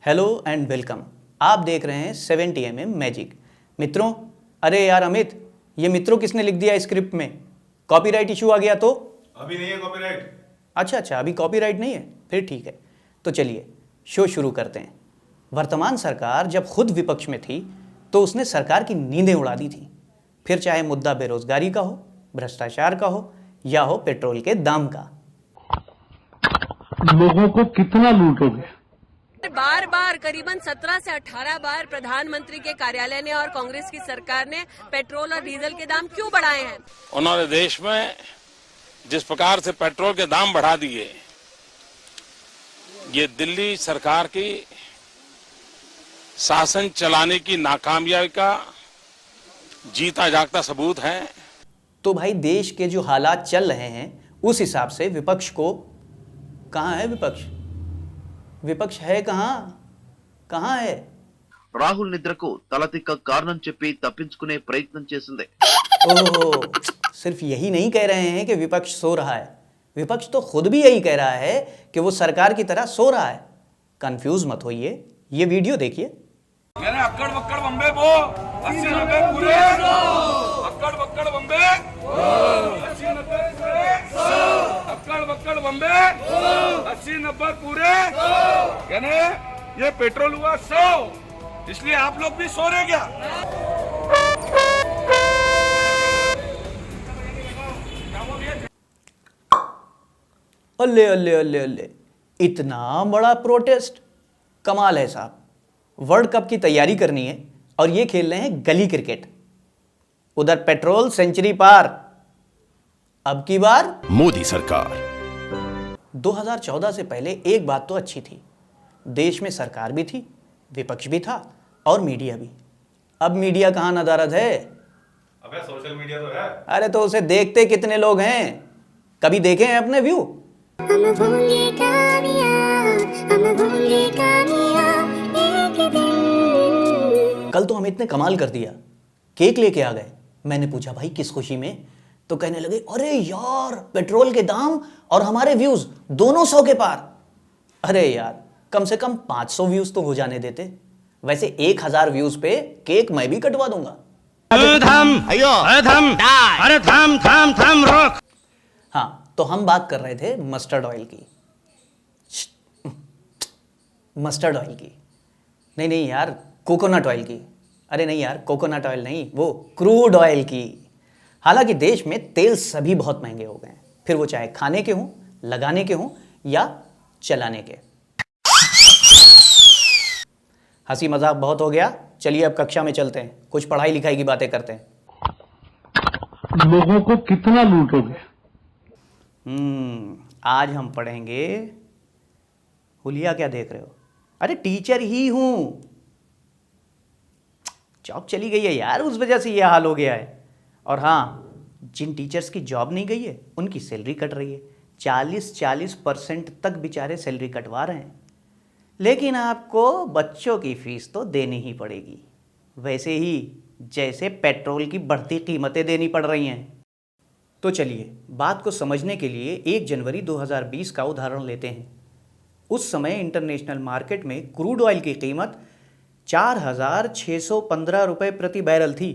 Hello and welcome. आप देख रहे हैं 70mm मैजिक। मित्रों, अरे यार अमित, ये मित्रों किसने लिख दिया स्क्रिप्ट में? कॉपीराइट इशू आ गया तो? अभी नहीं है कॉपीराइट। अच्छा, अभी कॉपीराइट नहीं है, फिर ठीक है। तो चलिए शो शुरू करते हैं। वर्तमान सरकार जब खुद विपक्ष में थी तो उसने सरकार की नींदें उड़ा दी थी, फिर चाहे मुद्दा बेरोजगारी का हो, भ्रष्टाचार का हो या हो पेट्रोल के दाम का। लोगों को कितना लूटोगे? बार बार करीबन 17 से 18 बार प्रधानमंत्री के कार्यालय ने और कांग्रेस की सरकार ने पेट्रोल और डीजल के दाम क्यों बढ़ाए हैं? उन्होंने देश में जिस प्रकार से पेट्रोल के दाम बढ़ा दिए, ये दिल्ली सरकार की शासन चलाने की नाकामयाबी का जीता जागता सबूत है। तो भाई देश के जो हालात चल रहे हैं उस हिसाब से विपक्ष को, कहाँ है विपक्ष? विपक्ष है कहाँ है? రాహుల్ నిద్రకు తలతిక్క కారణం చెప్పి తప్పించుకునే ప్రయత్నం చేసింది। ओह, सिर्फ यही नहीं कह रहे हैं कि विपक्ष सो रहा है, विपक्ष तो खुद भी यही कह रहा है कि वो सरकार की तरह सो रहा है। कंफ्यूज मत होइए, ये वीडियो देखिए। अक्कड़ बक्कड़ बम्बे बो 80-90 पूरे, अक्कड़ बक्कड़ बम्बे 80-90 पूरे, अक्कड़ बक्कड़ बम्बे 80-90 पूरे। यानी ये पेट्रोल हुआ 100, इसलिए आप लोग भी सो रहे क्या? अल्ले अल्ले अल्ले अल्ले, इतना बड़ा प्रोटेस्ट, कमाल है साहब। वर्ल्ड कप की तैयारी करनी है और ये खेल रहे हैं गली क्रिकेट। उधर पेट्रोल सेंचुरी पार। अब की बार मोदी सरकार। 2014 से पहले एक बात तो अच्छी थी, देश में सरकार भी थी, विपक्ष भी था और मीडिया भी। अब मीडिया कहाँ नदारद है? अबे सोशल मीडिया तो है। अरे तो उसे देखते कितने लोग हैं? कभी देखे हैं अपने व्यू? कल तो अमित ने कमाल कर दिया, केक लेके आ गए। मैंने पूछा भाई किस खुशी में? तो कहने लगे अरे यार पेट्रोल के दाम और हमारे व्यूज दोनों 100 के पार। अरे यार कम से कम 500 व्यूज तो हो जाने देते। वैसे 1000 व्यूज पे केक मैं भी कटवा दूंगा। हाँ, तो हम बात कर रहे थे मस्टर्ड ऑयल की। मस्टर्ड ऑयल की नहीं यार, कोकोनट ऑयल की। अरे नहीं यार, कोकोनट ऑयल नहीं, वो क्रूड ऑयल की। हालांकि देश में तेल सभी बहुत महंगे हो गए हैं, फिर वो चाहे खाने के हों, लगाने के हों या चलाने के। हंसी मजाक बहुत हो गया, चलिए अब कक्षा में चलते हैं, कुछ पढ़ाई लिखाई की बातें करते हैं। लोगों को कितना लूटोगे? आज हम पढ़ेंगे। हुलिया क्या देख रहे हो? अरे टीचर ही हूं। जॉब चली गई है यार, उस वजह से ये हाल हो गया है। और हाँ, जिन टीचर्स की जॉब नहीं गई है उनकी सैलरी कट रही है। 40% तक बेचारे सैलरी कटवा रहे हैं। लेकिन आपको बच्चों की फीस तो देनी ही पड़ेगी, वैसे ही जैसे पेट्रोल की बढ़ती कीमतें देनी पड़ रही हैं। तो चलिए बात को समझने के लिए 1 जनवरी 2020 का उदाहरण लेते हैं। उस समय इंटरनेशनल मार्केट में क्रूड ऑयल की कीमत 4615 रुपये प्रति बैरल थी।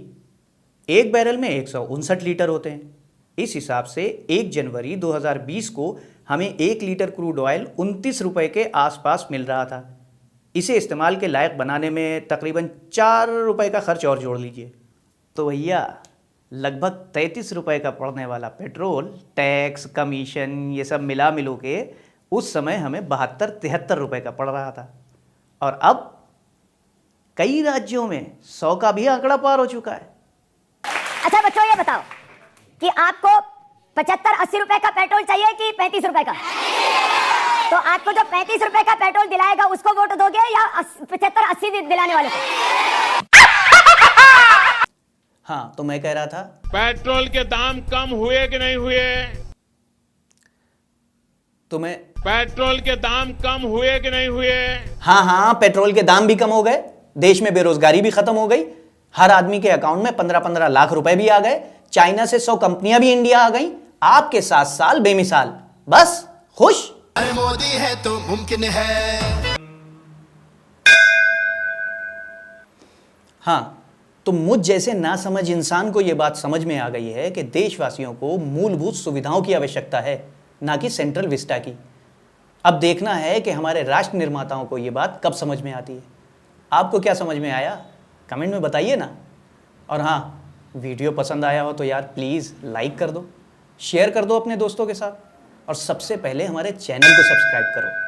एक बैरल में 159 लीटर होते हैं। इस हिसाब से 1 जनवरी 2020 को हमें 1 लीटर क्रूड ऑयल 29 रुपये के आसपास मिल रहा था। इसे इस्तेमाल के लायक बनाने में तकरीबन 4 रुपये का खर्च और जोड़ लीजिए तो भैया लगभग 33 रुपये का पड़ने वाला पेट्रोल, टैक्स, कमीशन, ये सब मिला मिलू के उस समय हमें 72-73 रुपये का पड़ रहा था। और अब कई राज्यों में 100 का भी आंकड़ा पार हो चुका है। अच्छा बच्चों, ये बताओ कि आपको 75-80 रुपए का पेट्रोल चाहिए कि 35 रुपए का? तो आपको जो 35 रुपए का पेट्रोल दिलाएगा उसको वोट दोगे या 75-80 दिलाने वाले को? हाँ, तो मैं कह रहा था पेट्रोल के दाम कम हुए कि नहीं हुए? तो मैं पेट्रोल के दाम कम हुए कि नहीं हुए? हाँ, पेट्रोल के दाम भी कम हो गए, देश में बेरोजगारी भी खत्म हो गई, हर आदमी के अकाउंट में 15-15 लाख रुपए भी आ गए, चाइना से 100 कंपनियां भी इंडिया आ गई, आपके 7 साल बेमिसाल। बस खुश। मोदी है तो मुमकिन है। हाँ, तो मुझ जैसे नासमझ इंसान को यह बात समझ में आ गई है कि देशवासियों को मूलभूत सुविधाओं की आवश्यकता है, ना कि सेंट्रल विस्टा की। अब देखना है कि हमारे राष्ट्र निर्माताओं को यह बात कब समझ में आती है। आपको क्या समझ में आया, कमेंट में बताइए ना। और हाँ, वीडियो पसंद आया हो तो यार प्लीज़ लाइक कर दो, शेयर कर दो अपने दोस्तों के साथ, और सबसे पहले हमारे चैनल को सब्सक्राइब करो।